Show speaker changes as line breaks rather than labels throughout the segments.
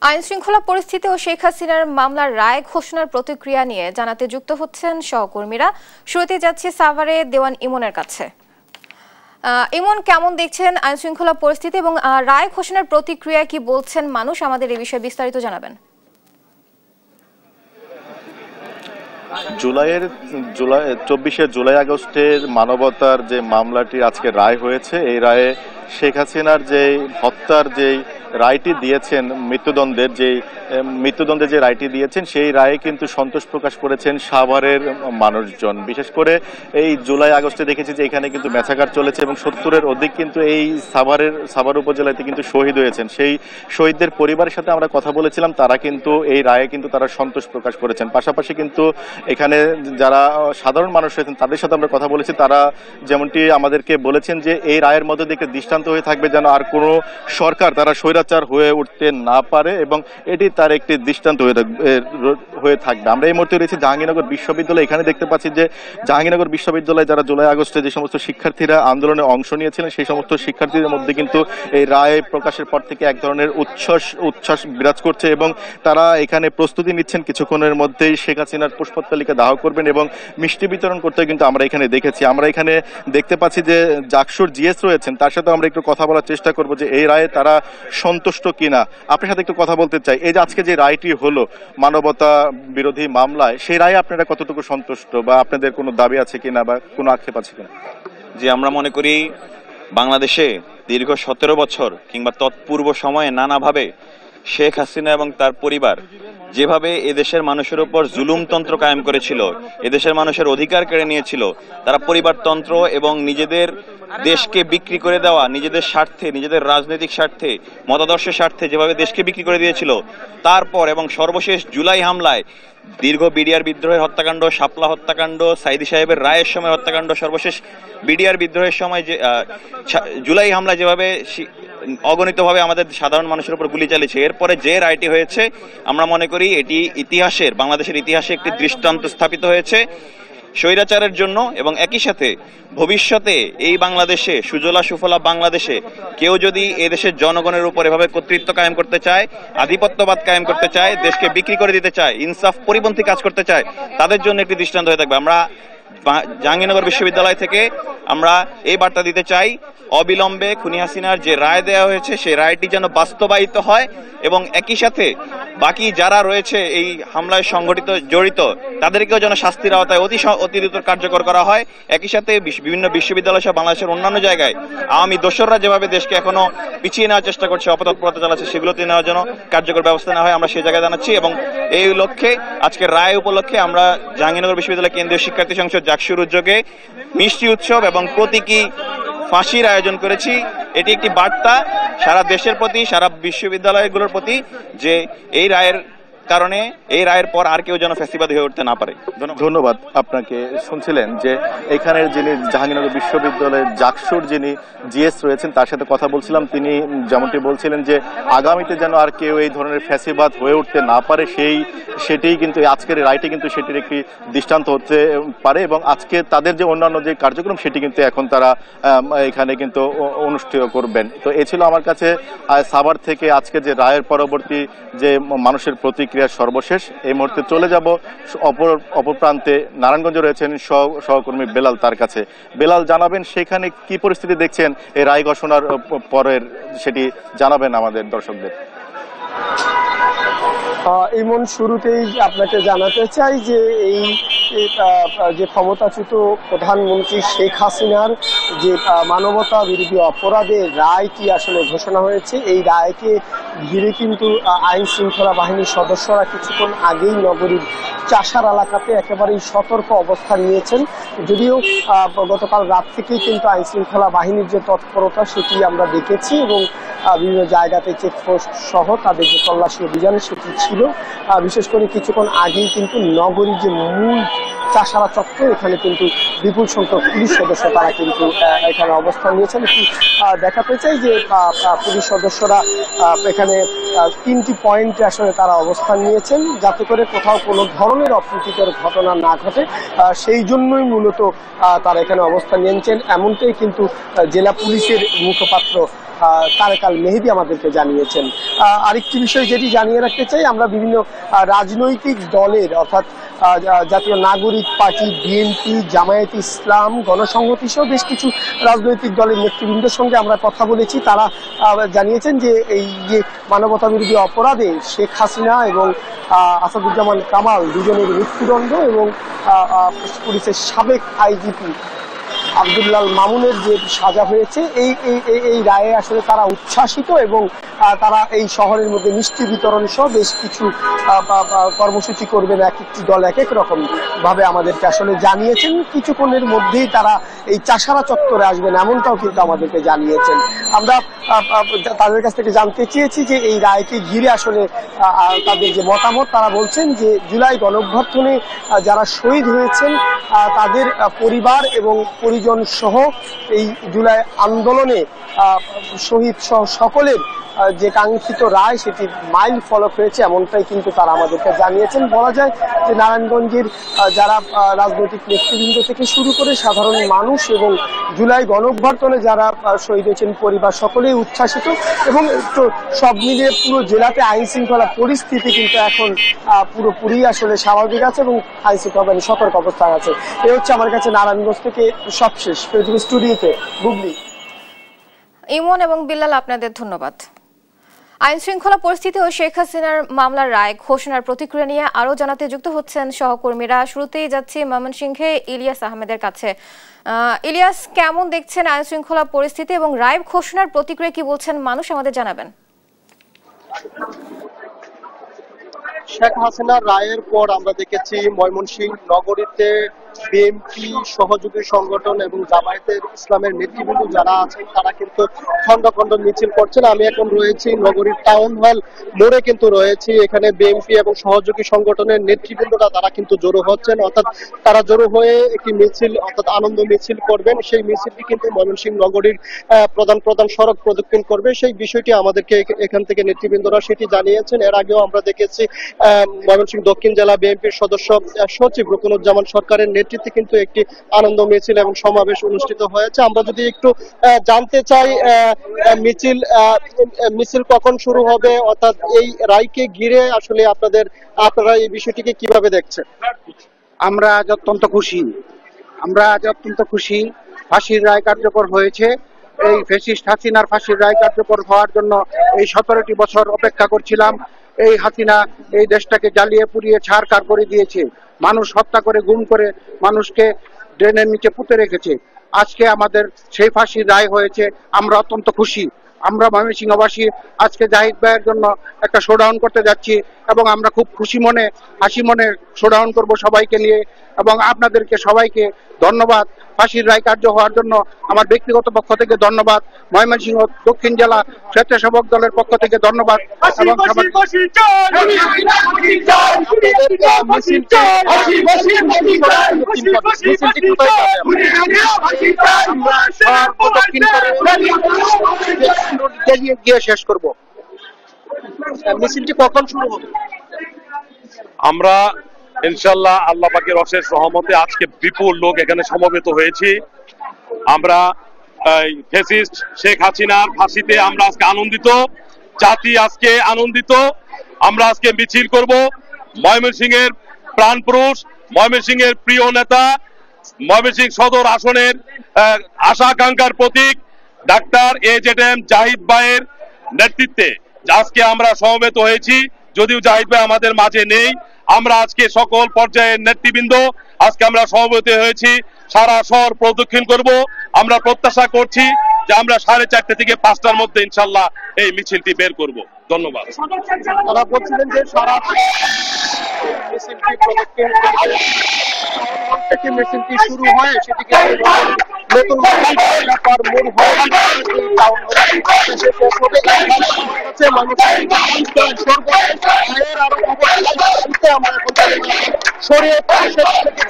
আইনশৃঙ্খলা পরিস্থিতি ও শেখ হাসিনার মামলার রায় ঘোষণার প্রতিক্রিয়া নিয়ে জানাতে যুক্ত হচ্ছেন সহকর্মীরা। শুরুতে যাচ্ছে সাভারে দেওয়ান ইমনের কাছে। ইমন, কেমন দেখছেন আইনশৃঙ্খলা পরিস্থিতি এবং রায় ঘোষণার প্রতিক্রিয়া কি বলছেন মানুষ? আমাদের এই বিষয়ে বিস্তারিত জানাবেন।
24শে জুলাই আগস্টের মানবতার যে মামলাটি আজকে রায় হয়েছে, এই রায়ে শেখ হাসিনার যে হত্যার যেই রায়টি দিয়েছেন, মৃত্যুদণ্ডের যে রায়টি দিয়েছেন, সেই রায়ে কিন্তু সন্তোষ প্রকাশ করেছেন সাভারের মানুষজন। বিশেষ করে এই জুলাই আগস্টে দেখেছি যে এখানে কিন্তু মেছাকার চলেছে এবং 70-এর অধিক কিন্তু এই সাভার উপজেলাতে কিন্তু শহীদ হয়েছেন। সেই শহীদদের পরিবারের সাথে আমরা কথা বলেছিলাম, তারা কিন্তু এই রায়ে কিন্তু তারা সন্তোষ প্রকাশ করেছেন। পাশাপাশি কিন্তু এখানে যারা সাধারণ মানুষ রয়েছেন তাদের সাথে আমরা কথা বলেছি, তারা যেমনটি আমাদেরকে বলেছেন যে এই রায়ের মধ্যে দেখে দৃষ্টান্ত হয়ে থাকবে যেন আর কোনো সরকার তারা স্বৈরাচার হয়ে উঠতে না পারে এবং এটি তার একটি দৃষ্টান্ত হয়ে থাকবে। আমরা এই মুহূর্তে রয়েছি জাহাঙ্গীরনগর বিশ্ববিদ্যালয়। এখানে দেখতে পাচ্ছি যে জাহাঙ্গীরনগর বিশ্ববিদ্যালয়ে যারা জুলাই আগস্টে যে সমস্ত শিক্ষার্থীরা আন্দোলনে অংশ নিয়েছিলেন, সেই সমস্ত শিক্ষার্থীদের মধ্যে কিন্তু এই রায় প্রকাশের পর থেকে এক ধরনের উচ্ছ্বাস বিরাজ করছে এবং তারা এখানে প্রস্তুতি নিচ্ছেন কিছুক্ষণের মধ্যেই শেখ হাসিনার পুষ্পতলিকা দাহ করবেন এবং মিষ্টি বিতরণ করতে কিন্তু আমরা এখানে দেখেছি। আমরা এখানে দেখতে পাচ্ছি যে জাকসুর জিএস রয়েছেন, তার সাথে আমরা একটু কথা বলার চেষ্টা করবো যে এই রায়ে তারা সন্তুষ্ট কিনা। আপনার সাথে একটু কথা বলতে চাই, এই যে আজকে যে রায়টি হলো মানবতা বিরোধী মামলায়, সেই রায়ে আপনারা কতটুকু সন্তুষ্ট বা আপনাদের কোনো দাবি আছে কিনা বা কোনো আক্ষেপ আছে কিনা?
যে আমরা মনে করি বাংলাদেশে দীর্ঘ 17 বছর কিংবা তৎপূর্ব সময়ে নানাভাবে শেখ হাসিনা এবং তার পরিবার যেভাবে এদেশের মানুষের উপর জুলুমতন্ত্র কায়েম করেছিল, এদেশের মানুষের অধিকার কেড়ে নিয়েছিল, তারা পরিবারতন্ত্র এবং নিজেদের দেশকে বিক্রি করে দেওয়া, নিজেদের স্বার্থে, নিজেদের রাজনৈতিক স্বার্থে, মতাদর্শের স্বার্থে যেভাবে দেশকে বিক্রি করে দিয়েছিল, তারপর এবং সর্বশেষ জুলাই হামলায় দীর্ঘ বিডিআর বিদ্রোহের হত্যাকাণ্ড, শাপলা হত্যাকাণ্ড, সাইদি সাহেবের রায়ের সময় হত্যাকাণ্ড, সর্বশেষ বিডিআর বিদ্রোহের সময় যে জুলাই হামলায় যেভাবে অগণিতভাবে আমাদের সাধারণ মানুষের উপর গুলি চালিয়েছে, এরপরে যে রায়টি হয়েছে আমরা মনে করি এটি বাংলাদেশের ইতিহাসে একটি দৃষ্টান্ত স্থাপিত হয়েছে স্বৈরাচারের জন্য। এবং একই সাথে ভবিষ্যতে এই বাংলাদেশে, সুজলা সুফলা বাংলাদেশে, কেউ যদি এদেশের জনগণের উপর এভাবে কর্তৃত্ব কায়েম করতে চায়, আধিপত্যবাদ কায়েম করতে চায়, দেশকে বিক্রি করে দিতে চায়, ইনসাফ পরিপন্থী কাজ করতে চায়, তাদের জন্য একটি দৃষ্টান্ত হয়ে থাকবে। আমরা জাহাঙ্গীরনগর বিশ্ববিদ্যালয় থেকে আমরা এই বার্তা দিতে চাই, অবিলম্বে খুনি হাসিনার যে রায় দেওয়া হয়েছে সেই রায়টি যেন বাস্তবায়িত হয় এবং একই সাথে বাকি যারা রয়েছে এই হামলায় জড়িত তাদেরকেও যেন শাস্তির আওতায় অতি দ্রুত কার্যকর করা হয়। একই সাথে বিভিন্ন বিশ্ববিদ্যালয় সহ বাংলাদেশের অন্যান্য জায়গায় আওয়ামী দোসররা যেভাবে দেশকে এখনো পিছিয়ে নেওয়ার চেষ্টা করছে, অপতৎপরতা চালাচ্ছে, সেগুলোতে নেওয়ার জন্য কার্যকর ব্যবস্থা নেওয়া হয়, আমরা সেই জায়গায় জানাচ্ছি। এবং এই লক্ষ্যে আজকের রায় উপলক্ষে আমরা জাহাঙ্গীরনগর বিশ্ববিদ্যালয় কেন্দ্রীয় শিক্ষার্থী সংসদ জাকসুর উদ্যোগে মিষ্টি উৎসব এবং প্রতীকী ফাঁসির আয়োজন করেছি। এটি একটি বার্তা সারা দেশের প্রতি, সারা বিশ্ববিদ্যালয়গুলোর প্রতি, যে এই রায়ের কারণে, এই রায়ের পর আর কেউ যেন ফ্যাসিবাদী হয়ে উঠতে না পারে।
ধন্যবাদ আপনাকে। শুনছিলেন যে এখানের যিনি জাহাঙ্গীরনগর বিশ্ববিদ্যালয়ের জাকসুর যিনি জিএস রয়েছেন, তার সাথে কথা বলছিলাম। তিনি যেমনটি বলছিলেন যে আগামীতে যেন আর কেউ এই ধরনের ফ্যাসিবাদ হয়ে উঠতে না পারে, সেটিই কিন্তু আজকের রায়টি কিন্তু সেটির একটি দৃষ্টান্ত হতে পারে এবং আজকে তাদের যে অন্যান্য যে কার্যক্রম সেটি কিন্তু এখন তারা এখানে কিন্তু অনুষ্ঠিত করবেন। তো এ ছিল আমার কাছে সাভার থেকে আজকে যে রায়ের পরবর্তী যে মানুষের প্রতিক্রিয়া সর্বশেষ। এই মুহূর্তে চলে যাব অপর প্রান্তে, নারায়ণগঞ্জে রয়েছেন সহকর্মী বেলাল, তার কাছে। বেলাল, জানাবেন সেখানে কি পরিস্থিতি দেখছেন এই রায় ঘোষণার পরের, সেটি জানাবেন আমাদের দর্শকদের।
ইমন, শুরুতেই আপনাকে জানাতে চাই যে এই যে ক্ষমতাচ্যুত প্রধানমন্ত্রী শেখ হাসিনার যে মানবতা বিরোধী অপরাধের রায়টি আসলে ঘোষণা হয়েছে, এই রায়কে ঘিরে কিন্তু আইন শৃঙ্খলা বাহিনীর সদস্যরা কিছুক্ষণ আগেই নগরীর চাষার এলাকাতে একেবারেই সতর্ক অবস্থান নিয়েছেন। যদিও গতকাল রাত থেকেই কিন্তু আইন শৃঙ্খলা বাহিনীর যে তৎপরতা সেটি আমরা দেখেছি এবং বিভিন্ন জায়গাতে চেকপোস্ট সহ তাদের যে তল্লাশি অভিযান সেটি ছিল। বিশেষ করে কিছুক্ষণ আগেই কিন্তু নগরীর যে মূল চাষারা চত্বর, এখানে কিন্তু বিপুল সংখ্যক পুলিশ সদস্য তারা কিন্তু এখানে অবস্থান নিয়েছেন। একটু দেখাতে চাই যে পুলিশ সদস্যরা এখানে 3টি পয়েন্টে আসলে তারা অবস্থান নিয়েছেন, যাতে করে কোথাও কোনো ধরনের অপ্রীতিকর ঘটনা না ঘটে, সেই জন্যই মূলত তারা এখানে অবস্থান নিয়েছেন। এমনটাই কিন্তু জেলা পুলিশের মুখপাত্র তারেক আল মেহেদী আমাদেরকে জানিয়েছেন। আরেকটি বিষয় যেটি জানিয়ে রাখতে চাই, আমরা বিভিন্ন রাজনৈতিক দলের অর্থাৎ জাতীয় নাগরিক পার্টি, বিএনপি, জামায়াতে ইসলাম, গণসংহতি সহ বেশ কিছু রাজনৈতিক দলের নেতৃবৃন্দের সঙ্গে আমরা কথা বলেছি। তারা জানিয়েছেন যে এই যে মানবতা বিরোধী অপরাধে শেখ হাসিনা এবং আসাদুজ্জামান কামাল দুজনের মৃত্যুদণ্ড এবং পুলিশের সাবেক আইজিপি আব্দুল্লাল মামুনের যে সাজা হয়েছে এই রায়ে আসলে তারা উচ্ছ্বাসিত এবং তারা এই শহরের মধ্যে মিষ্টি বিতরণ সহ বেশ কিছু কর্মসূচি করবেন। এক একটি দল এক এক রকম ভাবে আমাদেরকে আসলে জানিয়েছেন। কিছুক্ষণের মধ্যেই তারা এই চাষারা চত্বরে আসবেন এমনটাও কিন্তু আমাদেরকে জানিয়েছেন। আমরা তাদের কাছ থেকে জানতে চেয়েছি যে এই রায়কে ঘিরে আসলে তাদের যে মতামত। তারা বলছেন যে জুলাই গণঅভ্যুত্থানে যারা শহীদ হয়েছেন তাদের পরিবার এবং পরিজন সহ এই জুলাই আন্দোলনে শহীদ সহ সকলের যে কাঙ্ক্ষিত রায় সেটি মাইল ফলক হয়েছে এমনটাই কিন্তু তারা আমাদেরকে জানিয়েছেন। বলা যায় যে নারায়ণগঞ্জের যারা রাজনৈতিক নেতৃবৃন্দ থেকে শুরু করে সাধারণ মানুষ এবং জুলাই গণঅভ্যুত্থানে যারা শহীদ হয়েছেন পরিবার সকলেই উচ্ছ্বাসিত এবং সব মিলিয়ে পুরো জেলাতে আইন শৃঙ্খলা পরিস্থিতি কিন্তু এখন পুরোপুরি আসলে স্বাভাবিক আছে এবং আইন শৃঙ্খলা বাহিনী সতর্ক অবস্থায় আছে। এ হচ্ছে আমার কাছে নারায়ণগঞ্জ থেকে সবশেষ ফেসবুক স্টুডিওতে বুবলি।
ইমন এবং বিল্লাল, আপনাদের ধন্যবাদ। আইন শৃঙ্খলা পরিস্থিতি ও শেখ হাসিনার মামলার রায় ঘোষণার প্রতিক্রিয়া নিয়ে আরো জানাতে যুক্ত হচ্ছেন সহকর্মীরা। শুরুতেই যাচ্ছি ময়মনসিংহে ইলিয়াস আহমেদের কাছে। ইলিয়াস, কেমন দেখছেন আইন শৃঙ্খলা পরিস্থিতি এবং রায় ঘোষণার প্রতিক্রিয়া কি বলছেন মানুষ, আমাদের জানাবেন।
শেখ হাসিনার রায়ের পর আমরা দেখেছি ময়মনসিংহ নগরীতে বিএনপি সহযোগী সংগঠন এবং জামায়াতের ইসলামের নেতৃবৃন্দ যারা আছেন তারা কিন্তু খন্ড খন্ড মিছিল করছেন। আমি এখন রয়েছি নগরীর টাউন হল মোড়ে কিন্তু রয়েছি। এখানে বিএনপি এবং সহযোগী সংগঠনের নেতৃবৃন্দরা তারা কিন্তু জড়ো হচ্ছেন, অর্থাৎ তারা জড়ো হয়ে একটি মিছিল অর্থাৎ আনন্দ মিছিল করবেন। সেই মিছিলটি কিন্তু ময়মনসিংহ নগরীর প্রধান প্রধান সড়ক প্রদক্ষিণ করবে। সেই বিষয়টি আমাদেরকে এখান থেকে নেতৃবৃন্দরা সেটি জানিয়েছেন। এর আগেও আমরা দেখেছি ময়মনসিংহ দক্ষিণ জেলা বিএনপির সদস্য সচিব রুকনুজ্জামান সরকারের নেতৃত্বে কিন্তু একটি আনন্দ মিছিল এবং সমাবেশ অনুষ্ঠিত হয়েছে। আমরা যদি একটু জানতে চাই মিছিল কখন শুরু হবে, অর্থাৎ এই রায়কে ঘিরে আসলে আপনারা এই বিষয়টিকে কিভাবে দেখছেন?
আমরা আজ অত্যন্ত খুশি। ফাঁসির রায় কার্যকর হয়েছে। এই ফ্যাসিস্ট হাসিনার ফাঁসির রায় কার্যকর হওয়ার জন্য এই 17টি বছর অপেক্ষা করছিলাম। এই হাসিনা এই দেশটাকে জ্বালিয়ে পুড়িয়ে ছারখার করে দিয়েছে, মানুষ হত্যা করে গুম করে মানুষকে ড্রেনের নিচে পুঁতে রেখেছে। আজকে আমাদের সেই ফাঁসির রায় হয়েছে, আমরা অত্যন্ত খুশি। আমরা ময়মনসিংহবাসী আজকে জাহিদ ভাইয়ের জন্য একটা শোডাউন করতে যাচ্ছি এবং আমরা খুব খুশি মনে হাসি মনে শোডাউন করব সবাইকে নিয়ে। এবং আপনাদেরকে সবাইকে ধন্যবাদ ফাঁসির রায় কার্য হওয়ার জন্য। আমার ব্যক্তিগত পক্ষ থেকে ধন্যবাদ, ময়মনসিংহ দক্ষিণ জেলা স্বেচ্ছাসেবক দলের পক্ষ থেকে ধন্যবাদ। গিয়ে শেষ করব।
মিছিলটি কখন শুরু হবে?
আমরা ইনশাল্লাহ আল্লাহ পাকের অশেষ রহমতে আজকে বিপুল লোক এখানে সমবেত হয়েছি। আমরা ফ্যাসিস্ট শেখ হাসিনার ফাঁসিতে আমরা আজকে আনন্দিত, জাতি আজকে আনন্দিত। আমরা আজকে মিছিল করব ময়মনসিংহের প্রাণপুরুষ, ময়মনসিংহের প্রিয় নেতা, ময়মনসিংহ সদর আসনের আশা আকাঙ্ক্ষার প্রতীক ডাক্তার এজেডএম জাহিদ ভাইয়ের নেতৃত্বে আজকে আমরা সমবেত হয়েছি। যদিও জাহিদ ভাই আমাদের মাঝে নেই, আমরা আজকে সকল পর্যায়ের নেতৃবৃন্দ আজকে আমরা সমবেত হয়েছি। সারা শহর প্রদক্ষিণ করব। আমরা প্রত্যাশা করছি যে আমরা 4:30 থেকে 5টার মধ্যে ইনশাল্লাহ এই মিছিলটি বের করব। ধন্যবাদ।
তারা বলছিলেন যে সারা মিছিলটি শুরু হয় সেটিকে নতুন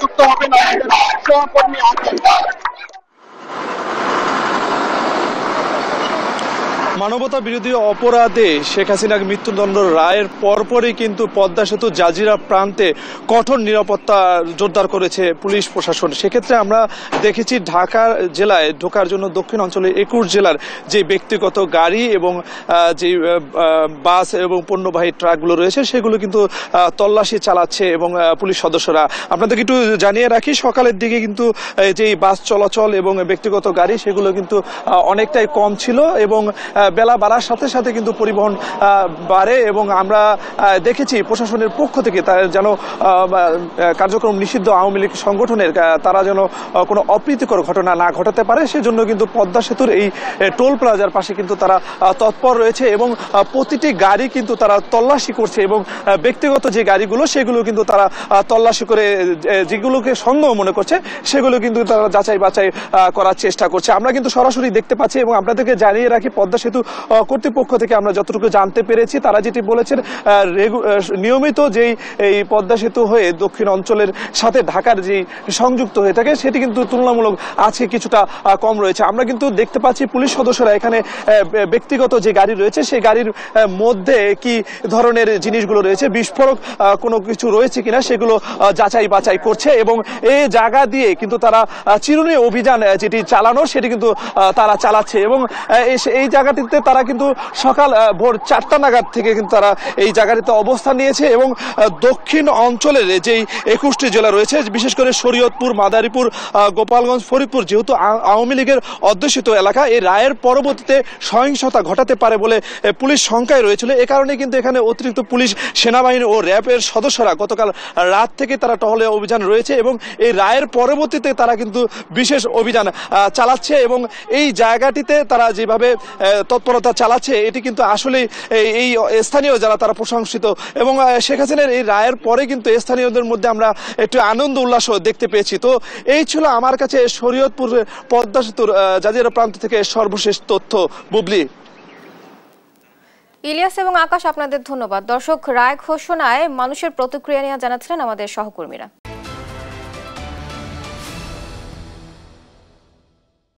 যুক্ত হবেন আমাদের সহকর্মী
মানবতা বিরোধী অপরাধে শেখ হাসিনাকে মৃত্যুদণ্ড রায়ের পরপরই কিন্তু পদ্মা সেতু জাজিরা প্রান্তে কঠোর নিরাপত্তা জোরদার করেছে পুলিশ প্রশাসন। সেক্ষেত্রে আমরা দেখেছি ঢাকা জেলায় ঢোকার জন্য দক্ষিণ অঞ্চলে 21 জেলার যে ব্যক্তিগত গাড়ি এবং যে বাস এবং পণ্যবাহী ট্রাকগুলো রয়েছে সেগুলো কিন্তু তল্লাশি চালাচ্ছে এবং পুলিশ সদস্যরা। আপনাদেরকে একটু জানিয়ে রাখি, সকালের দিকে কিন্তু যে বাস চলাচল এবং ব্যক্তিগত গাড়ি সেগুলো কিন্তু অনেকটাই কম ছিল এবং বেলা বাড়ার সাথে সাথে কিন্তু পরিবহন বাড়ে এবং আমরা দেখেছি প্রশাসনের পক্ষ থেকে যেন কার্যক্রম নিষিদ্ধ আওয়ামী লীগ সংগঠনের তারা যেন কোনো অপ্রীতিকর ঘটনা না ঘটাতে পারে সেজন্য কিন্তু পদ্মা সেতুর এই টোল প্লাজার পাশে কিন্তু তারা তৎপর রয়েছে এবং প্রতিটি গাড়ি কিন্তু তারা তল্লাশি করছে এবং ব্যক্তিগত যে গাড়িগুলো সেগুলো কিন্তু তারা তল্লাশি করে যেগুলোকে সন্দেহ মনে করছে সেগুলো কিন্তু তারা যাচাই বাছাই করার চেষ্টা করছে। আমরা কিন্তু সরাসরি দেখতে পাচ্ছি এবং আপনাদেরকে জানিয়ে রাখি পদ্মা সেতু কর্তৃপক্ষ থেকে আমরা যতটুকু জানতে পেরেছি তারা যেটি বলেছেন নিয়মিত যেই এই পদ্মা সেতু হয়ে দক্ষিণ অঞ্চলের সাথে ঢাকার যে সংযুক্ত হয়ে থাকে সেটি কিন্তু তুলনামূলক আজকে কিছুটা কম রয়েছে। আমরা কিন্তু দেখতে পাচ্ছি পুলিশ সদস্যরা এখানে ব্যক্তিগত যে গাড়ি রয়েছে সেই গাড়ির মধ্যে কি ধরনের জিনিসগুলো রয়েছে, বিস্ফোরক কোনো কিছু রয়েছে কিনা সেগুলো যাচাই বাছাই করছে এবং এই জায়গা দিয়ে কিন্তু তারা চিরুনি অভিযান যেটি চালানো সেটি কিন্তু তারা চালাচ্ছে এবং এই জায়গাটিতে তারা কিন্তু সকাল ভোর 4টা নাগাদ থেকে কিন্তু তারা এই জায়গাটিতে অবস্থান নিয়েছে এবং দক্ষিণ অঞ্চলের যেই 21টি জেলা রয়েছে বিশেষ করে শরীয়তপুর, মাদারীপুর, গোপালগঞ্জ, ফরিদপুর যেহেতু আওয়ামী লীগের অধ্যুষিত এলাকা, এই রায়ের পরবর্তীতে সহিংসতা ঘটাতে পারে বলে পুলিশ শঙ্কায় রয়েছিল। এ কারণে কিন্তু এখানে অতিরিক্ত পুলিশ, সেনাবাহিনী ও র্যাবের সদস্যরা গতকাল রাত থেকে তারা টহলে অভিযান রয়েছে এবং এই রায়ের পরবর্তীতে তারা কিন্তু বিশেষ অভিযান চালাচ্ছে এবং এই জায়গাটিতে তারা যেভাবে তৎপরতা চালাচ্ছে এটি কিন্তু আসলে এই স্থানীয় যারা তারা প্রশংসিত এবং শেখ হাসিনার এই রায়ের পরে কিন্তু স্থানীয়দের মধ্যে আমরা একটু আনন্দ উল্লাসও দেখতে পেয়েছি। তো এই ছিল আমার কাছে শরীয়তপুর পদ্মা সেতুর জাজিরা প্রান্ত থেকে সর্বশেষ তথ্য। বুবলি,
ইলিয়াস এবং আকাশ আপনাদের ধন্যবাদ। দর্শক, রায় ঘোষণায় মানুষের প্রতিক্রিয়া নিয়ে জানাচ্ছিলেন আমাদের সহকর্মীরা।